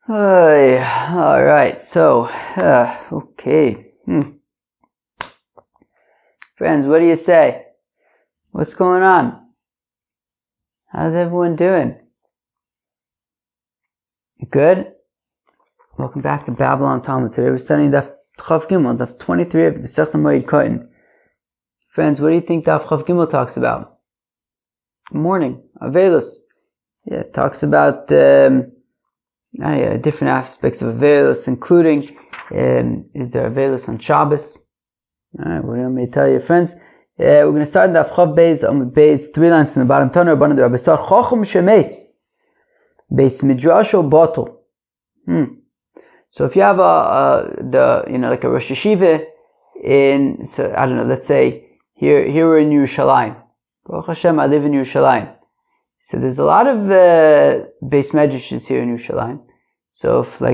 All right, so, okay. Friends, what do you say? What's going on? How's everyone doing? Good? Welcome back to Babylon Talmud. Today we're studying Daf Chav Gimel, Daf 23 of Masechta Moed Katan. Friends, what do you think Daf Chav Gimel talks about? Mourning, Avelus. Yeah, it talks about different aspects of Avelus, including is there Avelus on Shabbos? Alright, what am I going to tell you, friends? We're going to start in Daf Chav Beis, Amud Beis, 3 lines from the bottom. Tana Rabbanan the Rabbi start Chacham Shemes Beis Midrasho Bottle. So if you have like a Rosh Yeshiva let's say here we're in Yerushalayim. Baruch Hashem, I live in Yerushalayim. So there's a lot of Beis Medrashes here in Yerushalayim. So if the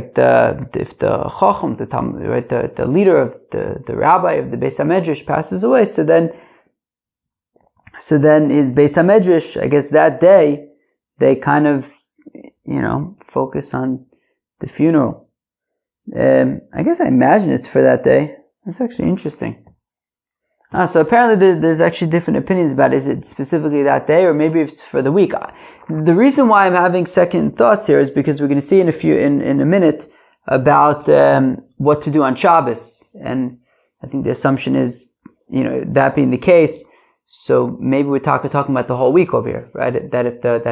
Chacham, the leader of the rabbi of the Beis HaMedrash passes away, so then his Beis HaMedrash, I guess that day, they kind of, focus on the funeral. I guess I imagine it's for that day. That's actually interesting. So apparently there's actually different opinions about is it specifically that day or maybe it's for the week. The reason why I'm having second thoughts here is because we're going to see in a minute about what to do on Shabbos, and I think the assumption is that being the case, so maybe we're talking about the whole week over here, right? That if the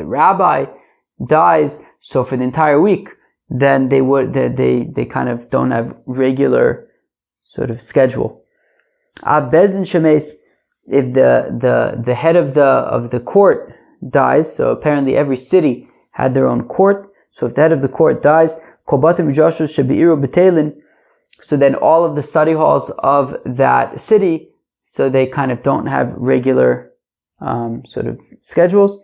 rabbi dies, so for the entire week, then they kind of don't have regular sort of schedule. Bezdin Shemes, if the head of the court dies, so apparently every city had their own court, so if the head of the court dies, so then all of the study halls of that city, so they kind of don't have regular sort of schedules.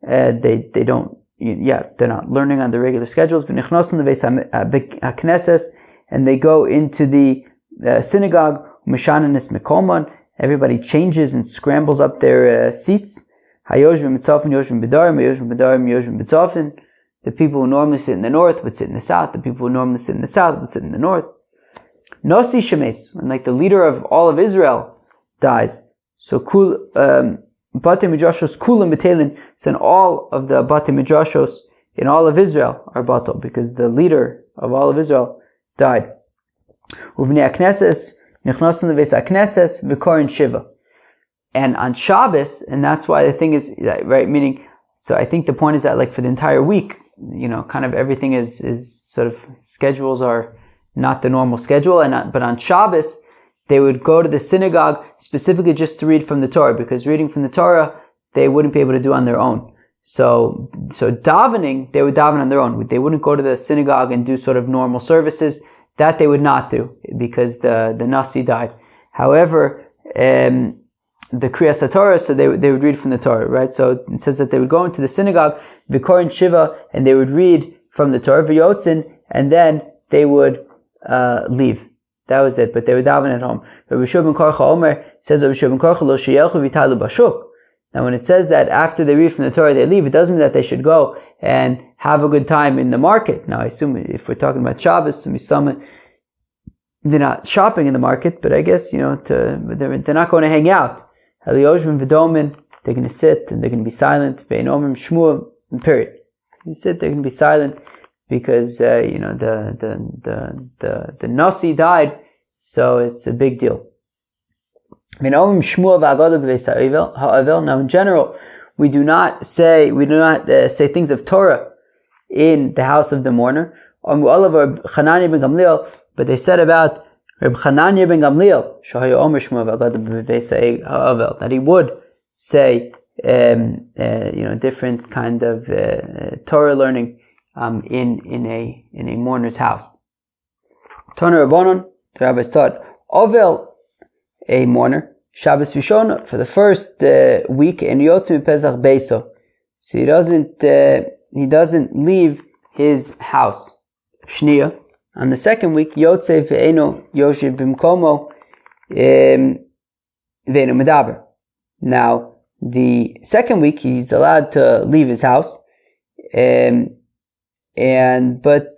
They don't. They're not learning on the regular schedules. And they go into the synagogue. Everybody changes and scrambles up their seats. The people who normally sit in the north would sit in the south. The people who normally sit in the south would sit in the north. Nosi Shemes, when like the leader of all of Israel dies, so Batei Midrashos kulam betelin, so all of the Batei Midrashos in all of Israel are batal because the leader of all of Israel died. Uvnei Akneses nichnasim leves Akneses v'korin shiva, and on Shabbos, and that's why the thing is right. Meaning, so I think the point is that like for the entire week, kind of everything is sort of schedules are not the normal schedule, but on Shabbos they would go to the synagogue specifically just to read from the Torah, because reading from the Torah they wouldn't be able to do on their own. So davening, they would daven on their own. They wouldn't go to the synagogue and do sort of normal services. That they would not do because the Nasi died. However, the Kriyas HaTorah, so they would read from the Torah, right? So it says that they would go into the synagogue, V'korin Shiva, and they would read from the Torah, V'yotzin, and then they would leave. That was it, but they would daven at home. Rabbi Shua ben Korcha Omer says, Rabbi Shua ben Korcha lo sheyelchu v'yitalu bashuk. Now when it says that after they read from the Torah they leave, it doesn't mean that they should go and have a good time in the market. Now I assume if we're talking about Shabbos, they're not shopping in the market, but I guess, they're not going to hang out. Eliyoshin v'domin, they're going to sit and they're going to be silent. Ve'enomim shmua, period. You sit, they're going to be silent. Because the Nasi died, so it's a big deal. Now in general, we do not say things of Torah in the house of the mourner. But they said about Reb Chananya ben Gamliel that he would say different kind of Torah learning in a mourner's house. Tana Rabbanan, the rabbis taught, Ovel, a mourner, Shabbos Rishon, for the first week, and Yotzim Pesach Beiso. So he doesn't leave his house. Shnia, on the second week, Yotze ve'eno Yoshev b'mkomo ve'eno medaber. Now, the second week, he's allowed to leave his house. But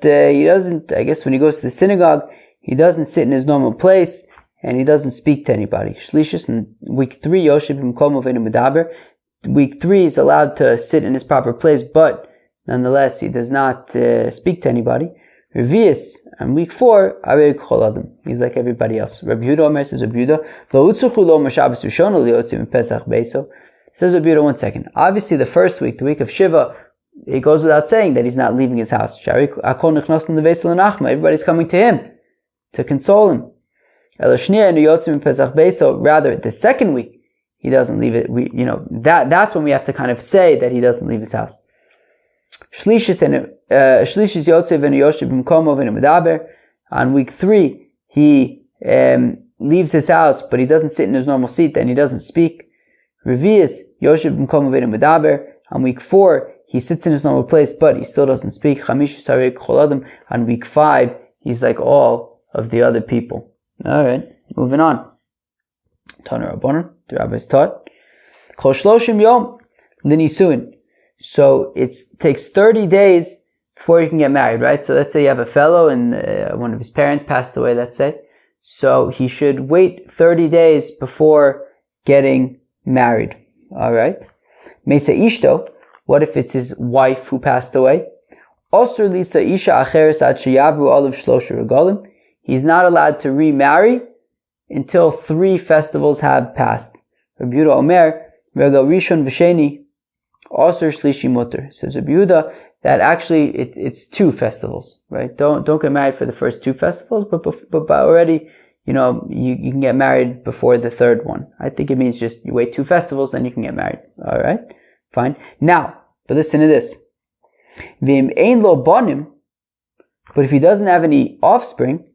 he doesn't, I guess when he goes to the synagogue, he doesn't sit in his normal place, and he doesn't speak to anybody. Shlishis, in week 3, Yoshev b'mkomo v'eino medaber. Week 3 is allowed to sit in his proper place, but nonetheless, he does not speak to anybody. Revius, on week 4, Arei k'chol adam. He's like everybody else. Rabbi Yehuda Omer, says Rabbi Yehuda, Lo utzuchu lo shabbos rishon liyotzei mipesach beiso. Says Rabbi Yehuda, one second. Obviously, the first week, the week of Shiva, it goes without saying that he's not leaving his house. Everybody's coming to him to console him. Rather, the second week, he doesn't leave it. That's when we have to kind of say that he doesn't leave his house. On week 3, he leaves his house, but he doesn't sit in his normal seat, and he doesn't speak. On week 4, he sits in his normal place, but he still doesn't speak. On week 5, he's like all of the other people. Alright, moving on. Tana Rabbanan, the rabbis taught. Kol shloshim yom l'nisuin. So it takes 30 days before you can get married, right? So let's say you have a fellow and one of his parents passed away, let's say. So he should wait 30 days before getting married. Alright? Mesa ishto. What if it's his wife who passed away? Osur lisa isha acheres ad sheyavru olav shlosha regalim. He's not allowed to remarry until 3 festivals have passed. Rabbi Yehuda Omer, regal rishon v'sheni, osur shlishi mutter. Says Rabbi Yehuda that actually it's 2 festivals, right? Don't get married for the first 2 festivals, but already, you can get married before the 3rd one. I think it means just you wait 2 festivals, then you can get married. All right, fine. Now, but listen to this. V'im ein lo banim, but if he doesn't have any offspring,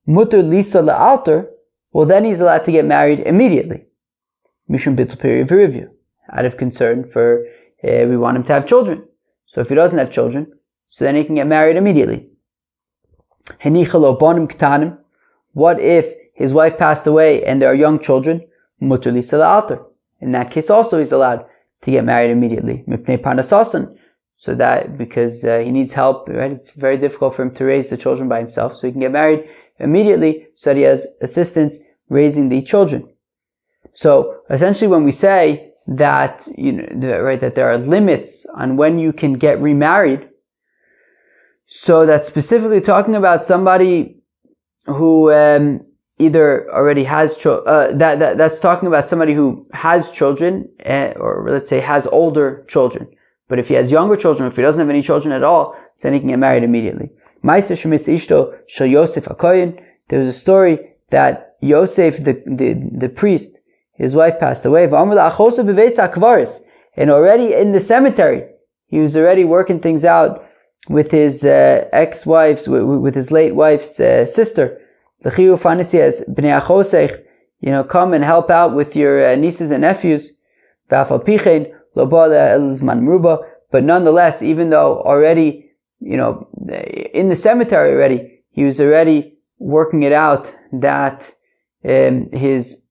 mutter lisa la'alter, well then he's allowed to get married immediately. Mishum bittul peri v'rivyu, out of concern for we want him to have children. So if he doesn't have children, so then he can get married immediately. Henicha lo banim katanim. What if his wife passed away and there are young children? Mutter lisa la'alter. In that case also he's allowed to get married immediately. Mipnei parnasasan. So that, because he needs help, right? It's very difficult for him to raise the children by himself. So he can get married immediately so that he has assistance raising the children. So essentially when we say that, that there are limits on when you can get remarried, so that's specifically talking about somebody who either already has that's talking about somebody who has children, or let's say has older children. But if he has younger children, if he doesn't have any children at all, then he can get married immediately. There was a story that Yosef, the priest, his wife passed away, and already in the cemetery, he was already working things out with his ex-wife's, with his late wife's sister. Come and help out with your nieces and nephews. But nonetheless, even though already, in the cemetery already, he was already working it out that his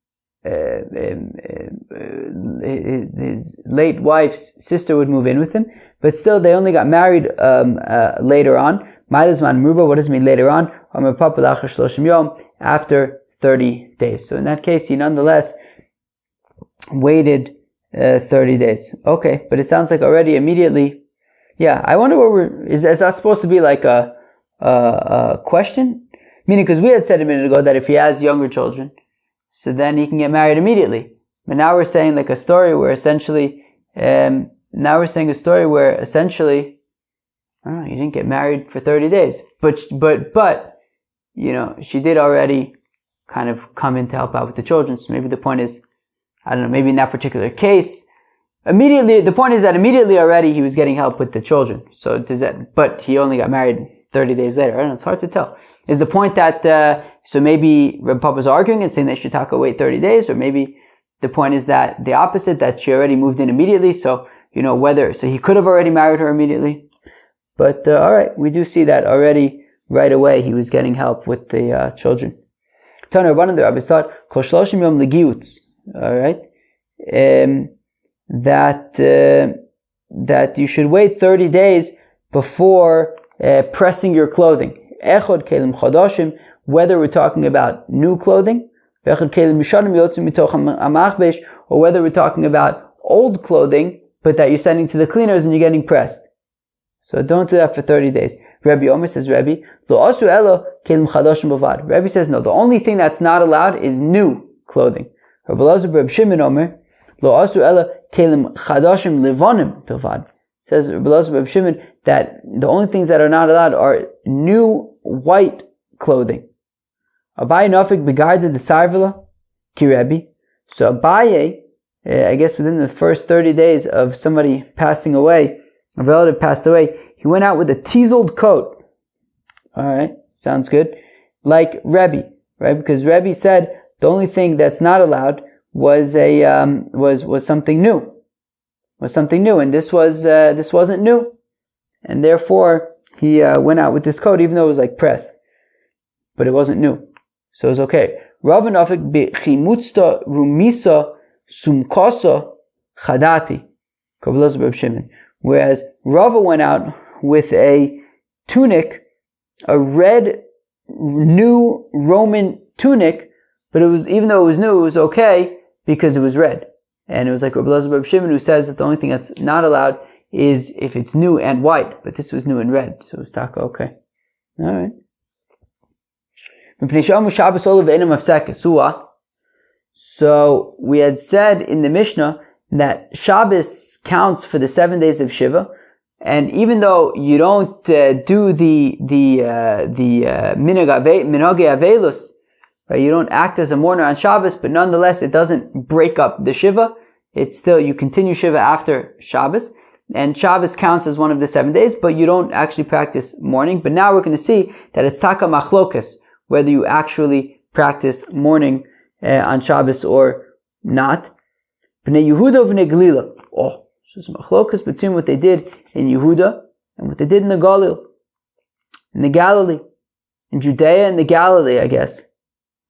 late wife's sister would move in with him. But still, they only got married later on. What does it mean later on? After 30 days. So in that case, he nonetheless waited 30 days. Okay, but it sounds like already immediately. Yeah, I wonder is that supposed to be like a question? Meaning, because we had said a minute ago that if he has younger children, so then he can get married immediately. But now we're saying like a story where essentially, I don't know, he didn't get married for 30 days. But, she did already kind of come in to help out with the children. So maybe the point is, I don't know, maybe in that particular case, the point is that immediately already he was getting help with the children. So but he only got married 30 days later. I don't know, it's hard to tell. Is the point that, so maybe Reb Papa's arguing and saying they should wait 30 days, or maybe the point is that the opposite, that she already moved in immediately, so, so he could have already married her immediately. But, alright, we do see that already, right away, he was getting help with the children. Tana Rabbanan, the rabbis taught, Kol shloshim yom legiutz. Alright? that you should wait 30 days before pressing your clothing. Echod kelim chodashim, whether we're talking about new clothing, or whether we're talking about old clothing, but that you're sending to the cleaners and you're getting pressed. So don't do that for 30 days. Rabbi Omer says, Rabbi says, no, the only thing that's not allowed is new clothing. Rabbi Elazar Reb Shimon Omer, says Rabbi Elazar Reb Shimon that the only things that are not allowed are new white clothing. Abaye nafik begarda the sarvila ki Rabbi. So Abaye, I guess within the first 30 days of somebody passing away, a relative passed away, he went out with a teaseled coat. Alright, sounds good. Like Rebbe, right? Because Rebbe said the only thing that's not allowed was was something new. Was something new, and this wasn't new. And therefore he went out with this coat, even though it was like pressed. But it wasn't new. So it's okay. Rav nafik b'chimutzta rumisa sumkosa chadati. Kabbalah Reb Shimon. Whereas Rava went out with a tunic, a red, new Roman tunic, but it was, even though it was new, it was okay because it was red. And it was like Rabbi Elazar Reb Shimon who says that the only thing that's not allowed is if it's new and white, but this was new and red, so it was taka okay. Alright. So we had said in the Mishnah that Shabbos counts for the 7 days of Shiva, and even though you don't do the minhagei avelus, right, you don't act as a mourner on Shabbos, but nonetheless it doesn't break up the Shiva. It's still, you continue Shiva after Shabbos, and Shabbos counts as one of the 7 days, but you don't actually practice mourning. But now we're going to see that it's taka machlokas, whether you actually practice mourning on Shabbos or not. Bnei Yehuda v'nei Galila. Oh, so it's machlokas between what they did in Yehuda and what they did in the Galil, in the Galilee, in Judea and the Galilee, I guess.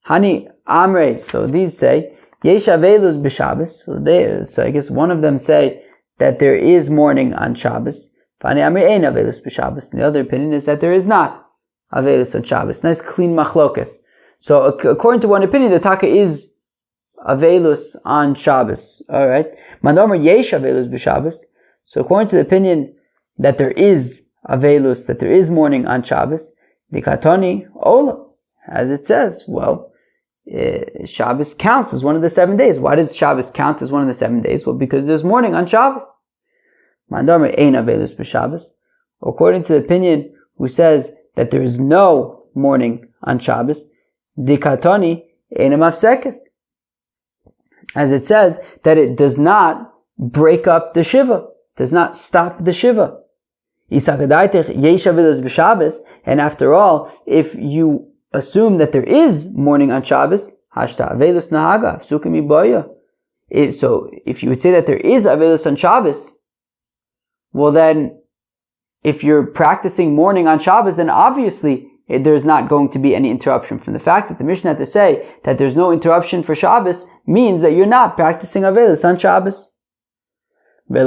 Hani Amrei. So these say Yesh Avelus b'Shabbos. So I guess one of them say that there is mourning on Shabbos. Hani Amrei ein Avelus b'Shabbos. And the other opinion is that there is not Avelus on Shabbos. Nice clean machlokas. So according to one opinion, the taka is Avelus on Shabbos. Alright. Mandomer Yesh Avelus b'Shabbos. So according to the opinion that there is Avelus, that there is mourning on Shabbos, the Katani Ola, as it says, well, Shabbos counts as one of the 7 days. Why does Shabbos count as one of the 7 days? Well, because there's mourning on Shabbos. Mandomer ein Avelus b'Shabbos. According to the opinion who says that there is no mourning on Shabbos, the Katani ein mafsekes. As it says that it does not break up the Shiva, does not stop the Shiva. And after all, if you assume that there is mourning on Shabbos, so if you would say that there is Avelus on Shabbos, well then, if you're practicing mourning on Shabbos, then obviously there's not going to be any interruption. From the fact that the Mishnah had to say that there's no interruption for Shabbos means that you're not practicing Avelus on Shabbos. But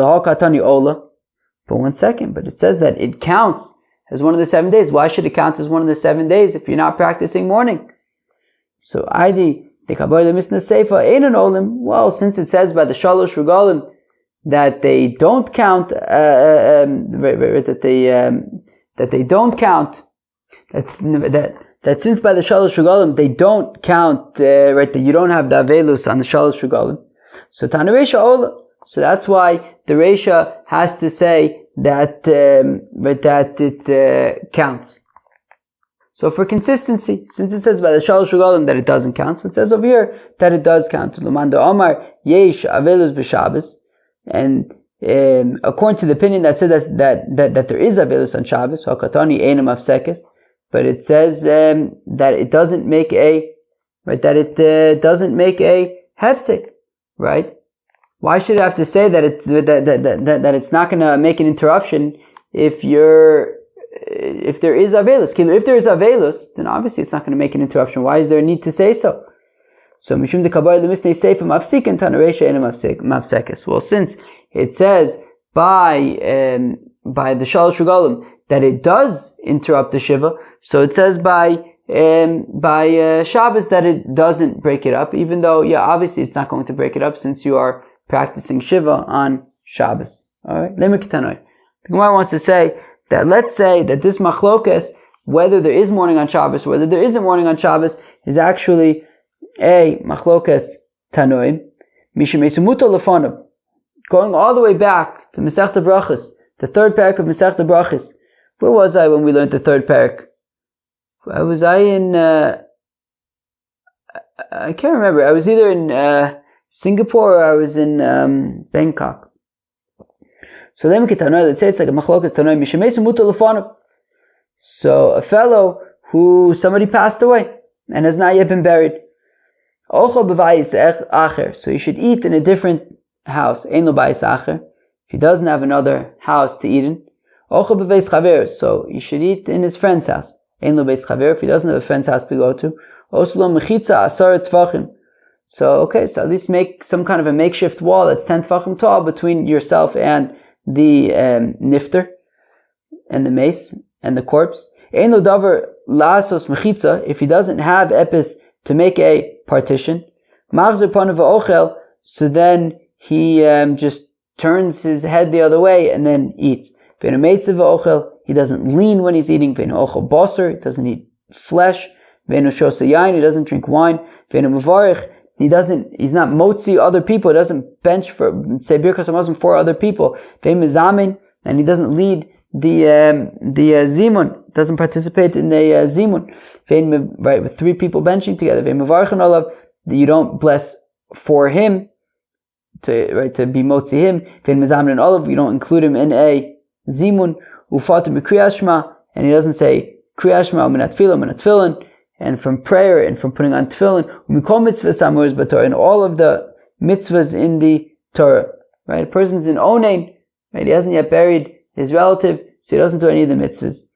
one second, but it says that it counts as one of the 7 days. Why should it count as one of the 7 days if you're not practicing mourning? So, well, since it says by the Shalosh Regalim that they don't count, that they don't count, that since by the Shalosh Regalim they don't count, right, that you don't have the Avelus on the Shalosh Regalim. So Tana Reisha Ola. So that's why the Reisha has to say that it counts. So for consistency, since it says by the Shalosh Regalim that it doesn't count, so it says over here that it does count. L'manda Omar Yesh Avelus b'Shabbos, and according to the opinion that says that there is Avelus on Shabbos, Hakatani Einam Afsekes, but it says that it doesn't make a doesn't make a hefsek, right? Why should it have to say that it's not going to make an interruption if there is Avelus? If there is Avelus, then obviously it's not going to make an interruption. Why is there a need to say so? So Mishum de Kabar Lemisnei Seifim Mafsikin Tanaresha and Mafsekis. Well, since it says by the Shalosh Regalim that it does interrupt the Shiva, so it says by Shabbos that it doesn't break it up, even though, obviously it's not going to break it up since you are practicing Shiva on Shabbos. Alright? Lemur Ketanoi. The Gemara wants to say that let's say that this machlokes, whether there is mourning on Shabbos, whether there isn't mourning on Shabbos, is actually a machlokes tanoim, mishemesumuto lefonav, going all the way back to Masechta Brachos, the third parak of Masechta Brachos. Where was I when we learned the third parak? Was I in? I can't remember. I was either in Singapore or I was in Bangkok. So then we get Tanoim. Let's say it's like a machlokas Tanoim mishemesumuto lefonav. So a fellow who somebody passed away and has not yet been buried. So he should eat in a different house. If he doesn't have another house to eat in. So he should eat in his friend's house. If he doesn't have a friend's house to go to. So so at least make some kind of a makeshift wall that's 10 tefachim tall between yourself and the nifter and the mace and the corpse. If he doesn't have epis to make a partition, so then he just turns his head the other way and then eats. He doesn't lean when he's eating. He doesn't eat flesh. He doesn't drink wine. He's not motzi other people. He doesn't bench for, say, birkas hamazon for other people. And he doesn't lead the zimun, doesn't participate in the zimun. Right, with 3 people benching together. You don't bless for him, to be motzi him. You don't include him in a zimun. And he doesn't say kriyas shema minat tefillin, and from prayer and from putting on tefillin, and all of the mitzvahs in the Torah. Right, a person's in onein, right? He hasn't yet buried his relative, so he doesn't do any of the mitzvahs.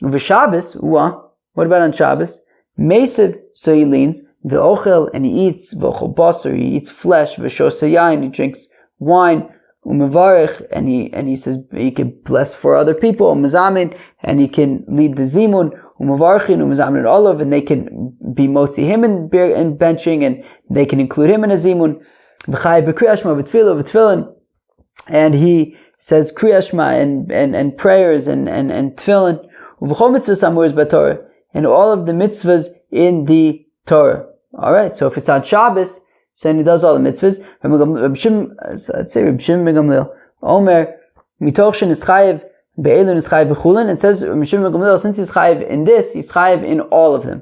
V'Shabbos, what about on Shabbos? Mesiv, so he leans. V'ochel, and he eats. V'ochel basar, he eats flesh. V'shos yain, he drinks wine. U'mevarich, and he says he can bless for other people. U'mezamin, and he can lead the zimun. U'mevarchin, u'mezamin olav, and they can be motzi him in benching, and they can include him in a zimun. V'chai b'kriyashma v'tfilin, and he says kriyas shema and prayers and tefillin, and all of the mitzvahs in the Torah. Alright, so if it's on Shabbos, so then he does all the mitzvahs. Let's say Reb Shimon ben Gamliel, Omer, mitoch shenischayev be'elu nischayev b'chulin, it says Reb Shimon ben Gamliel, since he's chayev in this, he's chayev in all of them.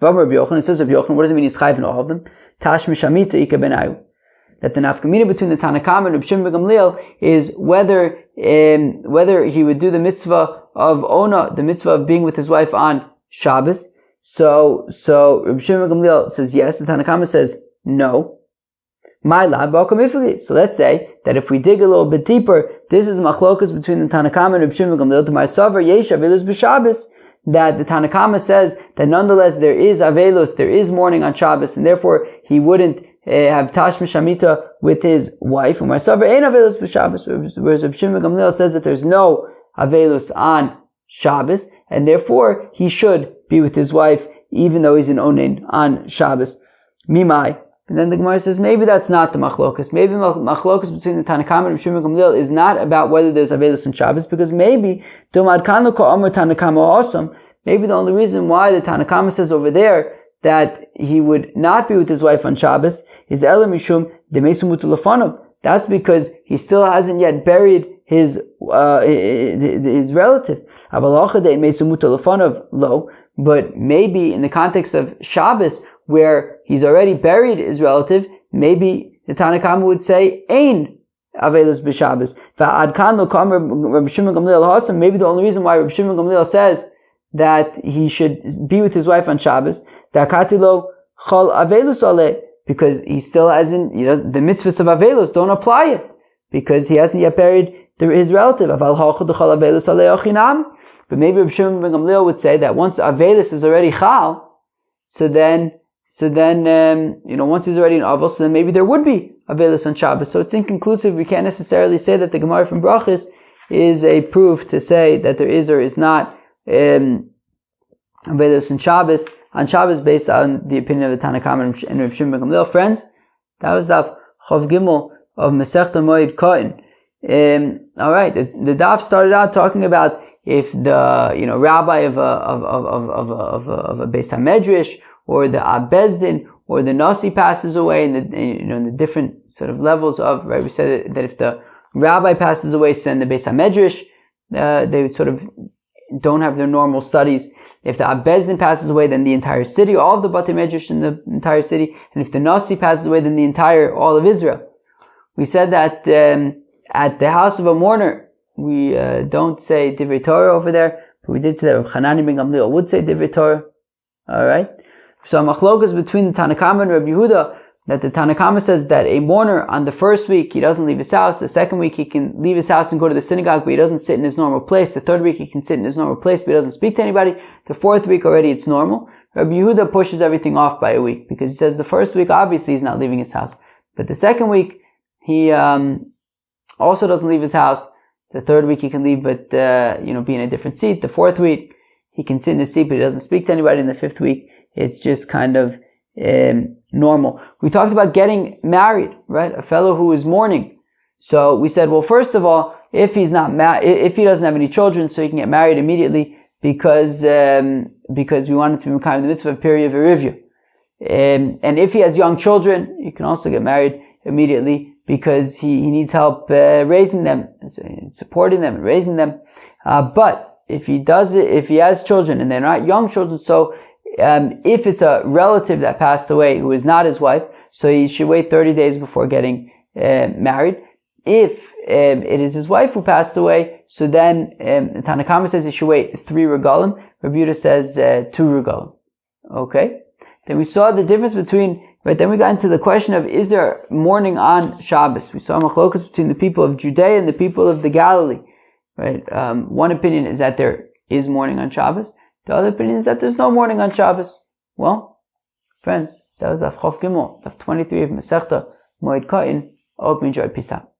It says Rabbi Yochanan, what does it mean he's chayev in all of them? Tash mishamita ika benayu. That the nafkamina between the Tanakam and Reb Shimon ben Gamliel is whether he would do the mitzvah of Ona, the mitzvah of being with his wife on Shabbos. So Reb Shimon ben Gamliel says yes, the Tanakama says no. So let's say that if we dig a little bit deeper, this is machlokas between the Tanakama and Reb Shimon ben Gamliel to my savar yesh avelus b'Shabbos, that the Tanakama says that nonetheless there is avelus, there is mourning on Shabbos, and therefore he wouldn't have tashma shamita with his wife. Whereas Reb Shimon ben Gamliel says that there's no avelus on Shabbos, and therefore he should be with his wife even though he's in onein on Shabbos. Mimai. And then the Gemara says maybe that's not the machlokas. Maybe machlokas between the Tanakam and Reb Shimon ben Gamliel is not about whether there's avelus on Shabbos, because maybe maybe the only reason why the Tanakama says over there that he would not be with his wife on Shabbos is Elam Mishum Demesumutu Lefanav. That's because he still hasn't yet buried his relative. But maybe in the context of Shabbos, where he's already buried his relative, maybe the Tanakhama would say Ein Avelus b'Shabbos. Maybe the only reason why Reb Shimon ben Gamliel says that he should be with his wife on Shabbos, because he still hasn't, the mitzvahs of Avelus don't apply it, because he hasn't yet buried his relative. But maybe Reb Shimon ben Gamliel would say that once Avelus is already Chal, so then so then, once he's already in Avos, so then maybe there would be Avelis on Shabbos. So it's inconclusive. We can't necessarily say that the Gemara from Brachos is a proof to say that there is or is not Avelis on Shabbos based on the opinion of the Tanna Kama and Reb Shimon ben Gamliel. Friends, that was Daf Chav Gimel of Masechta Moed Katan. Alright, the Daf started out talking about if the rabbi of a Beis HaMedrash or the Abezdin or the Nasi passes away, and the different sort of levels of, right, we said that if the rabbi passes away, so then the Beis HaMedrash, they sort of don't have their normal studies. If the Abezdin passes away, then the entire city, all of the Batei Medrash in the entire city, and if the Nasi passes away, then all of Israel. We said that at the house of a mourner, we don't say Divrei Torah over there, but we did say that Hanani ben Gamliel would say Divrei Torah. Alright? So machlokas between the Tanna Kama and Rabbi Yehuda, that the Tanna Kama says that a mourner on the first week, he doesn't leave his house. The second week, he can leave his house and go to the synagogue, but he doesn't sit in his normal place. The third week, he can sit in his normal place, but he doesn't speak to anybody. The fourth week already, it's normal. Rabbi Yehuda pushes everything off by a week, because he says the first week, obviously, he's not leaving his house. But the second week, he also doesn't leave his house. The third week, he can leave, but be in a different seat. The fourth week, he can sit in his seat, but he doesn't speak to anybody. In the fifth week, it's just kind of normal. We talked about getting married, right? A fellow who is mourning. So we said, well, first of all, if he's not if he doesn't have any children, so he can get married immediately, because we want him to be kind of the mitzvah period of Erivya. And if he has young children, he can also get married immediately, because he needs help raising them, supporting them, and raising them. But if he has children and they're not young children, so if it's a relative that passed away who is not his wife, so he should wait 30 days before getting married. If it is his wife who passed away, so then Tanna Kama says he should wait 3 regalim. Rabbi Yehuda says 2 regalim. Okay? Then we saw the difference between, right, then we got into the question of, is there mourning on Shabbos? We saw machlokas between the people of Judea and the people of the Galilee. Right? One opinion is that there is mourning on Shabbos. The other opinion is that there's no mourning on Shabbos. Well, friends, that was Daf Chav Gimel, Daf 23 of Masechta Moed Katan. I hope you enjoyed. Peace out.